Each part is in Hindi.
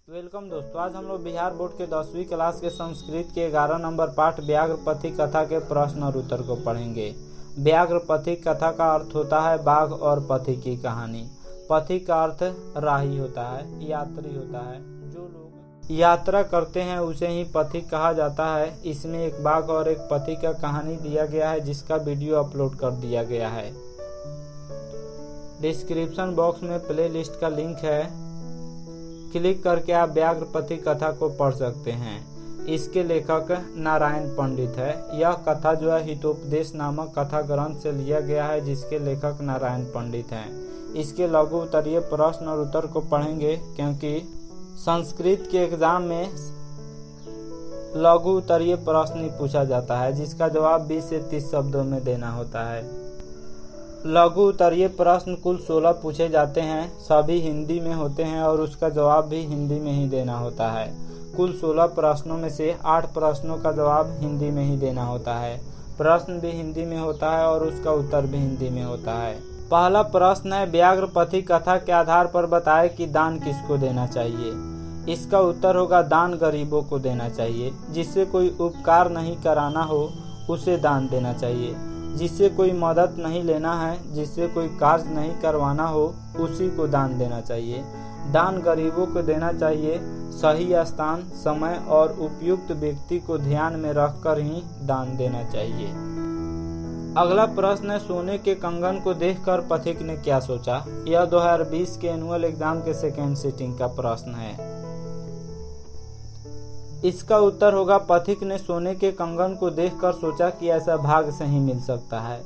वेलकम दोस्तों, आज हम लोग बिहार बोर्ड के 10वीं क्लास के संस्कृत के 11 नंबर पाठ व्याघ्र पथिक कथा के प्रश्न और उत्तर को पढ़ेंगे। व्याघ्र पथिक कथा का अर्थ होता है बाघ और पथिक की कहानी। पथिक का अर्थ राही होता है, यात्री होता है। जो लोग यात्रा करते हैं उसे ही पथिक कहा जाता है। इसमें एक बाघ और एक पथिक का कहानी दिया गया है, जिसका वीडियो अपलोड कर दिया गया है। डिस्क्रिप्शन बॉक्स में प्ले लिस्ट का लिंक है, क्लिक करके आप व्याघ्र पथिक कथा को पढ़ सकते हैं। इसके लेखक नारायण पंडित है। यह कथा जो है हितोपदेश नामक कथा ग्रंथ से लिया गया है, जिसके लेखक नारायण पंडित हैं। इसके लघु उत्तरीय प्रश्न और उत्तर को पढ़ेंगे, क्योंकि संस्कृत के एग्जाम में लघु उत्तरीय प्रश्न ही पूछा जाता है, जिसका जवाब 20 से 30 शब्दों में देना होता है। लघु उत्तरीय प्रश्न कुल 16 पूछे जाते हैं, सभी हिंदी में होते हैं और उसका जवाब भी हिंदी में ही देना होता है। कुल 16 प्रश्नों में से 8 प्रश्नों का जवाब हिंदी में ही देना होता है। प्रश्न भी हिंदी में होता है और उसका उत्तर भी हिंदी में होता है। पहला प्रश्न है, व्याघ्र पथिक कथा के आधार पर बताए कि दान किसको देना चाहिए। इसका उत्तर होगा दान गरीबों को देना चाहिए। जिससे कोई उपकार नहीं कराना हो उसे दान देना चाहिए। जिससे कोई मदद नहीं लेना है, जिससे कोई कार्य नहीं करवाना हो उसी को दान देना चाहिए। दान गरीबों को देना चाहिए। सही स्थान, समय और उपयुक्त व्यक्ति को ध्यान में रखकर ही दान देना चाहिए। अगला प्रश्न है, सोने के कंगन को देखकर पथिक ने क्या सोचा। यह 2020 के एनुअल एग्जाम के सेकेंड सिटिंग का प्रश्न है। इसका उत्तर होगा पथिक ने सोने के कंगन को देखकर सोचा कि ऐसा भाग्य से ही मिल सकता है,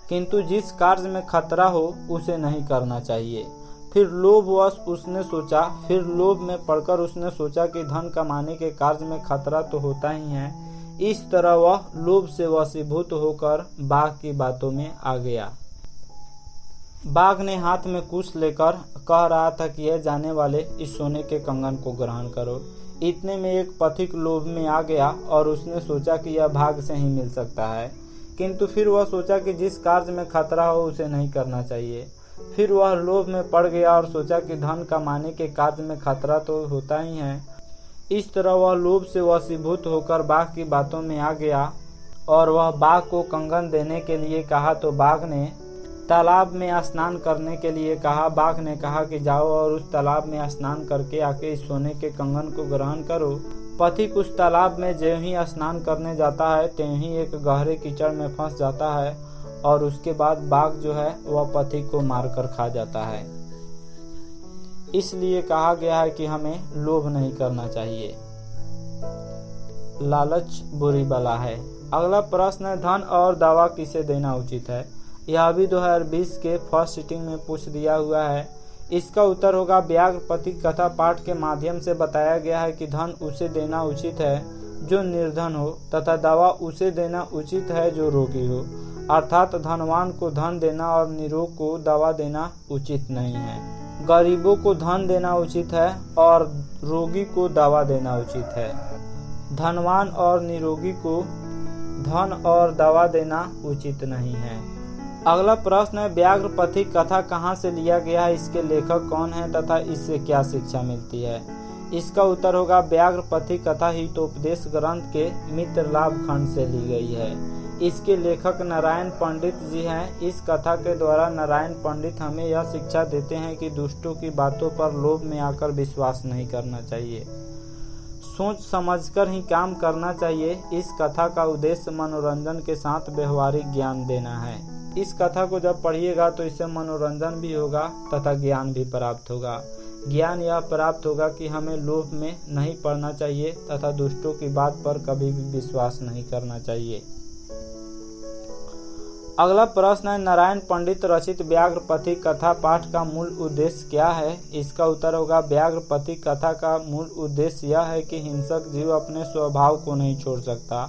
किंतु जिस कार्य में खतरा हो उसे नहीं करना चाहिए। फिर लोभवश उसने सोचा, फिर लोभ में पड़कर उसने सोचा कि धन कमाने के कार्य में खतरा तो होता ही है। इस तरह वह लोभ से वशीभूत होकर बाघ की बातों में आ गया। बाघ ने हाथ में कुश लेकर कह रहा था कि यह जाने वाले इस सोने के कंगन को ग्रहण करो। इतने में एक पथिक लोभ में आ गया और उसने सोचा कि यह भाग्य से ही मिल सकता है, किंतु फिर वह सोचा कि जिस कार्य में खतरा हो उसे नहीं करना चाहिए। फिर वह लोभ में पड़ गया और सोचा कि धन कमाने के कार्य में खतरा तो होता ही है। इस तरह वह लोभ से वशीभूत होकर बाघ की बातों में आ गया और वह बाघ को कंगन देने के लिए कहा तो बाघ ने तालाब में स्नान करने के लिए कहा। बाघ ने कहा कि जाओ और उस तालाब में स्नान करके आके इस सोने के कंगन को ग्रहण करो। पथिक उस तालाब में ज्यों ही स्नान करने जाता है त्यों ही एक गहरे कीचड़ में फंस जाता है और उसके बाद बाघ जो है वह पथिक को मारकर खा जाता है। इसलिए कहा गया है कि हमें लोभ नहीं करना चाहिए। लालच बुरी बला है। अगला प्रश्न है, धन और दवा किसे देना उचित है। यह भी 2020 के फर्स्ट सिटिंग में पूछ दिया हुआ है। इसका उत्तर होगा व्याघ्र पथिक कथा पाठ के माध्यम से बताया गया है कि धन उसे देना उचित है जो निर्धन हो, तथा दवा उसे देना उचित है जो रोगी हो। अर्थात धनवान को धन देना और निरोग को दवा देना उचित नहीं है। गरीबों को धन देना उचित है और रोगी को दवा देना उचित है। धनवान और निरोगी को धन और दवा देना उचित नहीं है। अगला प्रश्न है, व्याघ्र पथिक कथा कहाँ से लिया गया है, इसके लेखक कौन है तथा इससे क्या शिक्षा मिलती है। इसका उत्तर होगा व्याघ्र पथिक कथा हितोपदेश ग्रंथ के मित्र लाभ खंड से ली गई है। इसके लेखक नारायण पंडित जी हैं। इस कथा के द्वारा नारायण पंडित हमें यह शिक्षा देते हैं कि दुष्टों की बातों पर लोभ में आकर विश्वास नहीं करना चाहिए, सोच समझकर ही काम करना चाहिए। इस कथा का उद्देश्य मनोरंजन के साथ व्यवहारिक ज्ञान देना है। इस कथा को जब पढ़िएगा तो इससे मनोरंजन भी होगा तथा ज्ञान भी प्राप्त होगा। ज्ञान यह प्राप्त होगा कि हमें लोभ में नहीं पड़ना चाहिए तथा दुष्टों की बात पर कभी भी विश्वास नहीं करना चाहिए। अगला प्रश्न है, नारायण पंडित रचित व्याघ्र पथिक कथा पाठ का मूल उद्देश्य क्या है। इसका उत्तर होगा व्याघ्र पथिक कथा का मूल उद्देश्य यह है कि हिंसक जीव अपने स्वभाव को नहीं छोड़ सकता।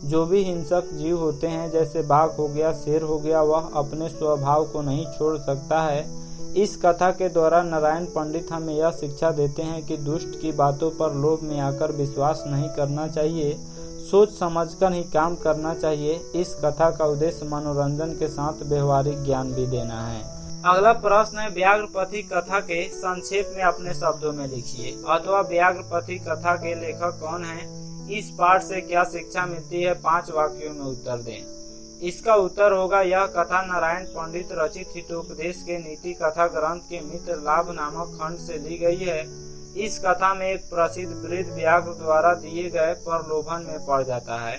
जो भी हिंसक जीव होते हैं, जैसे बाघ हो गया, शेर हो गया, वह अपने स्वभाव को नहीं छोड़ सकता है। इस कथा के द्वारा नारायण पंडित हमें यह शिक्षा देते हैं कि दुष्ट की बातों पर लोभ में आकर विश्वास नहीं करना चाहिए, सोच समझकर ही काम करना चाहिए। इस कथा का उद्देश्य मनोरंजन के साथ व्यवहारिक ज्ञान भी देना है। अगला प्रश्न है, व्याघ्रपति कथा के संक्षेप में अपने शब्दों में लिखिए, अथवा व्याघ्रपति कथा के लेखक कौन है, इस पाठ से क्या शिक्षा मिलती है, 5 वाक्यों में उत्तर दें। इसका उत्तर होगा, यह कथा नारायण पंडित रचित हितोपदेश के नीति कथा ग्रंथ के मित्र लाभ नामक खंड से ली गई है। इस कथा में एक प्रसिद्ध वृद्ध व्याघ्र द्वारा दिए गए प्रलोभन में पड़ जाता है।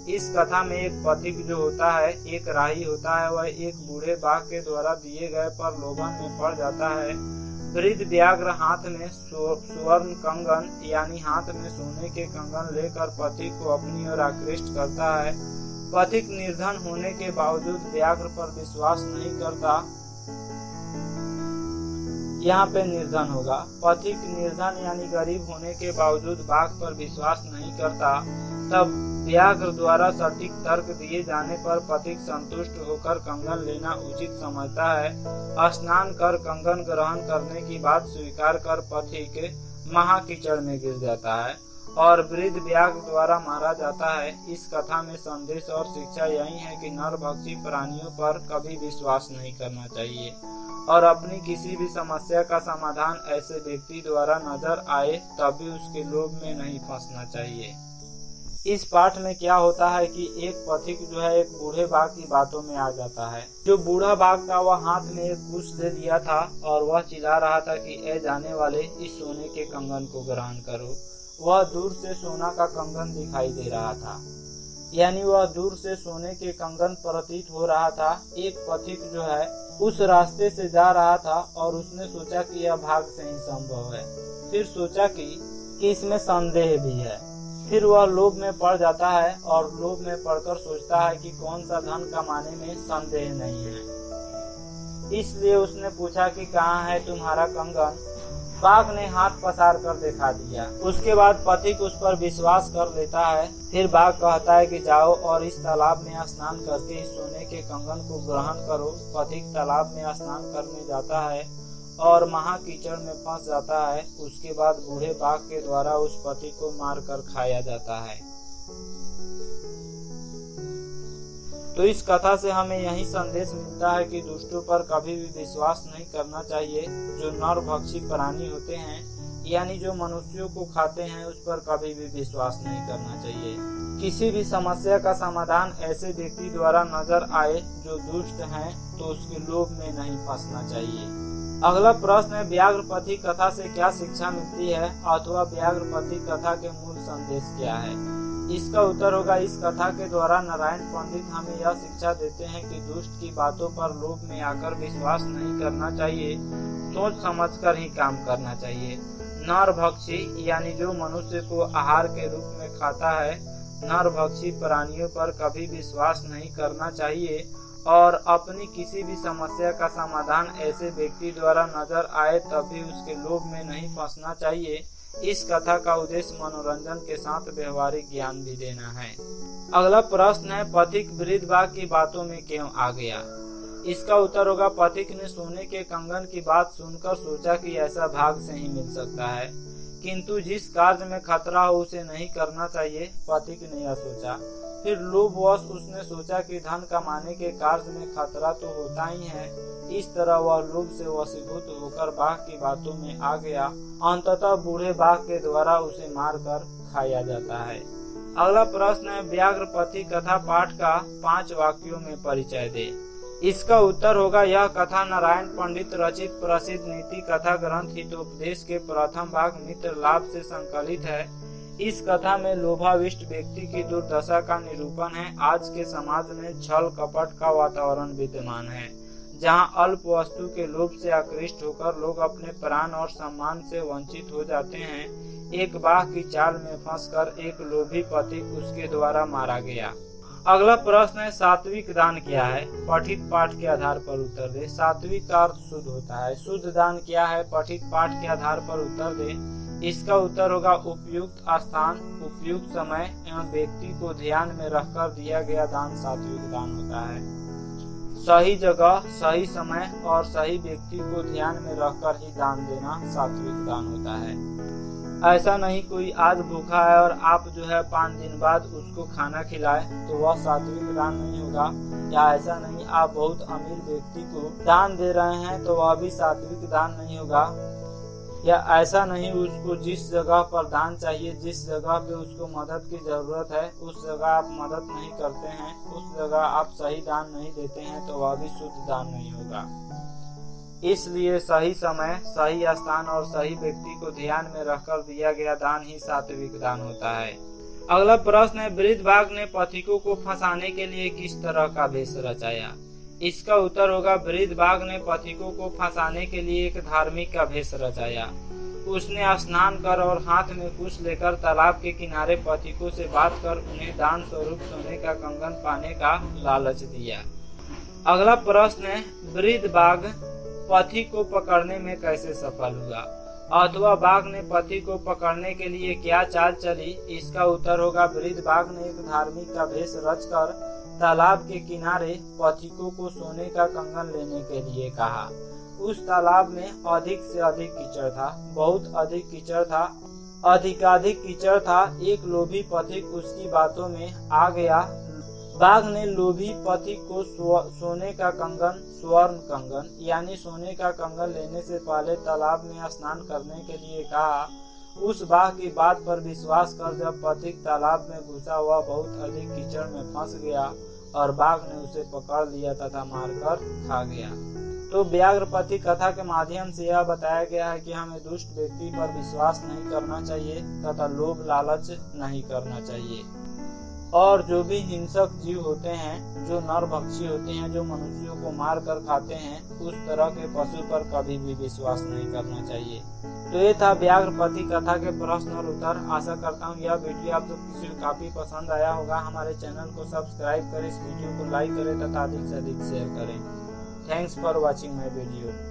इस कथा में एक पथिक जो होता है, एक राही होता है, वह एक बूढ़े बाघ के द्वारा दिए गए प्रलोभन में पड़ जाता है। वृद्ध व्याघ्र हाथ में स्वर्ण कंगन यानी हाथ में सोने के कंगन लेकर पथिक को अपनी ओर आकृष्ट करता है। पथिक निर्धन होने के बावजूद व्याघ्र पर विश्वास नहीं करता। यहाँ पे निर्धन होगा। पथिक निर्धन यानी गरीब होने के बावजूद बाघ पर विश्वास नहीं करता। तब व्याघ्र द्वारा सटीक तर्क दिए जाने पर पथिक संतुष्ट होकर कंगन लेना उचित समझता है। स्नान कर कंगन ग्रहण करने की बात स्वीकार कर पथिक महाकीचड़ में गिर जाता है और वृद्ध व्याघ्र द्वारा मारा जाता है। इस कथा में संदेश और शिक्षा यही है कि नरभक्षी प्राणियों पर कभी विश्वास नहीं करना चाहिए और अपनी किसी भी समस्या का समाधान ऐसे व्यक्ति द्वारा नजर आए तभी उसके लोभ में नहीं फंसना चाहिए। इस पाठ में क्या होता है कि एक पथिक जो है एक बूढ़े बाघ की बातों में आ जाता है। जो बूढ़ा बाघ था वह हाथ में एक कुश ले लिया था और वह चिल्ला रहा था कि ए जाने वाले, इस सोने के कंगन को ग्रहण करो। वह दूर से सोना का कंगन दिखाई दे रहा था, यानी वह दूर से सोने के कंगन प्रतीत हो रहा था। एक पथिक जो है उस रास्ते से जा रहा था और उसने सोचा कि यह भाग से ही संभव है। फिर सोचा कि इसमें संदेह भी है। फिर वह लोभ में पड़ जाता है और लोभ में पड़कर सोचता है कि कौन सा धन कमाने में संदेह नहीं है। इसलिए उसने पूछा कि कहाँ है तुम्हारा कंगन। बाघ ने हाथ पसार कर दिखा दिया। उसके बाद पथिक उस पर विश्वास कर लेता है। फिर बाघ कहता है कि जाओ और इस तालाब में स्नान करके इस सोने के कंगन को ग्रहण करो। पथिक तालाब में स्नान करने जाता है और महाकीचड़ में फंस जाता है। उसके बाद बूढ़े बाघ के द्वारा उस पथिक को मारकर खाया जाता है। तो इस कथा से हमें यही संदेश मिलता है कि दुष्टों पर कभी भी विश्वास नहीं करना चाहिए। जो नरभक्षी प्राणी होते हैं यानी जो मनुष्यों को खाते हैं, उस पर कभी भी विश्वास नहीं करना चाहिए। किसी भी समस्या का समाधान ऐसे व्यक्ति द्वारा नजर आए जो दुष्ट हैं तो उसके लोभ में नहीं फंसना चाहिए। अगला प्रश्न है, व्याघ्रपति कथा से क्या शिक्षा मिलती है, अथवा व्याघ्रपति कथा के मूल संदेश क्या है। इसका उत्तर होगा, इस कथा के द्वारा नारायण पंडित हमें यह शिक्षा देते हैं कि दुष्ट की बातों पर लोभ में आकर विश्वास नहीं करना चाहिए, सोच समझकर ही काम करना चाहिए। नरभक्षी यानी जो मनुष्य को आहार के रूप में खाता है, नरभक्षी प्राणियों पर कभी विश्वास नहीं करना चाहिए और अपनी किसी भी समस्या का समाधान ऐसे व्यक्ति द्वारा नजर आए तभी उसके लोभ में नहीं फंसना चाहिए। इस कथा का उद्देश्य मनोरंजन के साथ व्यवहारिक ज्ञान भी देना है। अगला प्रश्न है, पथिक वृद्ध बाघ की बातों में क्यों आ गया। इसका उत्तर होगा, पथिक ने सोने के कंगन की बात सुनकर सोचा कि ऐसा भाग से ही मिल सकता है, किंतु जिस कार्य में खतरा हो उसे नहीं करना चाहिए। पथिक ने यह सोचा। फिर लोभवश उसने सोचा कि धन कमाने के कार्य में खतरा तो होता ही है। इस तरह वह लोभ से वशीभूत होकर बाघ की बातों में आ गया। अंततः बूढ़े बाघ के द्वारा उसे मारकर खाया जाता है। अगला प्रश्न है, व्याघ्रपति कथा पाठ का 5 वाक्यों में परिचय दे। इसका उत्तर होगा, यह कथा नारायण पंडित रचित प्रसिद्ध नीति कथा ग्रंथ हितोपदेश के प्रथम भाग मित्र लाभ से संकलित है। इस कथा में लोभाविष्ट व्यक्ति की दुर्दशा का निरूपण है। आज के समाज में छल कपट का वातावरण विद्यमान है, जहां अल्प वस्तु के लोभ से आकृष्ट होकर लोग अपने प्राण और सम्मान से वंचित हो जाते हैं। एक बाघ की चाल में फंसकर एक लोभी पथिक उसके द्वारा मारा गया। अगला प्रश्न है, सात्विक दान क्या है। पठित पाठ के आधार पर उत्तर दे। सात्विक का अर्थ शुद्ध होता है। शुद्ध दान क्या है, पठित पाठ के आधार पर उत्तर दे। इसका उत्तर होगा, उपयुक्त स्थान, उपयुक्त समय एवं व्यक्ति को ध्यान में रखकर दिया गया दान सात्विक दान होता है। सही जगह, सही समय और सही व्यक्ति को ध्यान में रखकर ही दान देना सात्विक दान होता है। ऐसा नहीं कोई आज भूखा है और आप जो है 5 दिन बाद उसको खाना खिलाए तो वह सात्विक दान नहीं होगा। या ऐसा नहीं आप बहुत अमीर व्यक्ति को दान दे रहे हैं तो वह भी सात्विक दान नहीं होगा। या ऐसा नहीं उसको जिस जगह पर दान चाहिए, जिस जगह पे उसको मदद की जरूरत है उस जगह आप मदद नहीं करते हैं, उस जगह आप सही दान नहीं देते हैं तो वह भी शुद्ध दान नहीं होगा। इसलिए सही समय, सही स्थान और सही व्यक्ति को ध्यान में रखकर दिया गया दान ही सात्विक दान होता है। अगला प्रश्न है, वृद्ध बाघ ने पथिकों को फंसाने के लिए किस तरह का भेष रचाया? इसका उत्तर होगा, वृद्ध बाघ ने पथिकों को फंसाने के लिए एक धार्मिक का भेष रचाया। उसने स्नान कर और हाथ में कुश लेकर तालाब के किनारे पथिकों से बात कर उन्हें दान स्वरूप सोने का कंगन पाने का लालच दिया। अगला प्रश्न है, वृद्ध बाघ पथिक को पकड़ने में कैसे सफल हुआ? अथवा बाघ ने पथिक को पकड़ने के लिए क्या चाल चली? इसका उत्तर होगा, वृद्ध बाघ ने एक धार्मिक का भेष रचकर तालाब के किनारे पथिकों को सोने का कंगन लेने के लिए कहा। उस तालाब में अधिक से अधिक कीचड़ था, बहुत अधिक कीचड़ था, अधिकाधिक कीचड़ था। एक लोभी पथिक उसकी बातों में आ गया। बाघ ने लोभी पथिक को सोने का कंगन, स्वर्ण कंगन यानी सोने का कंगन लेने से पहले तालाब में स्नान करने के लिए कहा। उस बाघ की बात पर विश्वास कर जब पथिक तालाब में घुसा हुआ बहुत अधिक कीचड़ में फंस गया और बाघ ने उसे पकड़ लिया तथा मारकर खा गया। तो व्याघ्र पथिक कथा के माध्यम से यह बताया गया है कि हमें दुष्ट व्यक्ति पर विश्वास नहीं करना चाहिए तथा लोभ लालच नहीं करना चाहिए। और जो भी हिंसक जीव होते हैं, जो नरभक्षी होते हैं, जो मनुष्यों को मार कर खाते हैं, उस तरह के पशु पर कभी भी विश्वास नहीं करना चाहिए। तो ये था व्याघ्र पथिक कथा के प्रश्न और उत्तर। आशा करता हूँ यह वीडियो आप सब किसी को काफी पसंद आया होगा। हमारे चैनल को सब्सक्राइब करें, इस वीडियो को लाइक करें तथा अधिक से अधिक शेयर करें। Thanks for watching my video.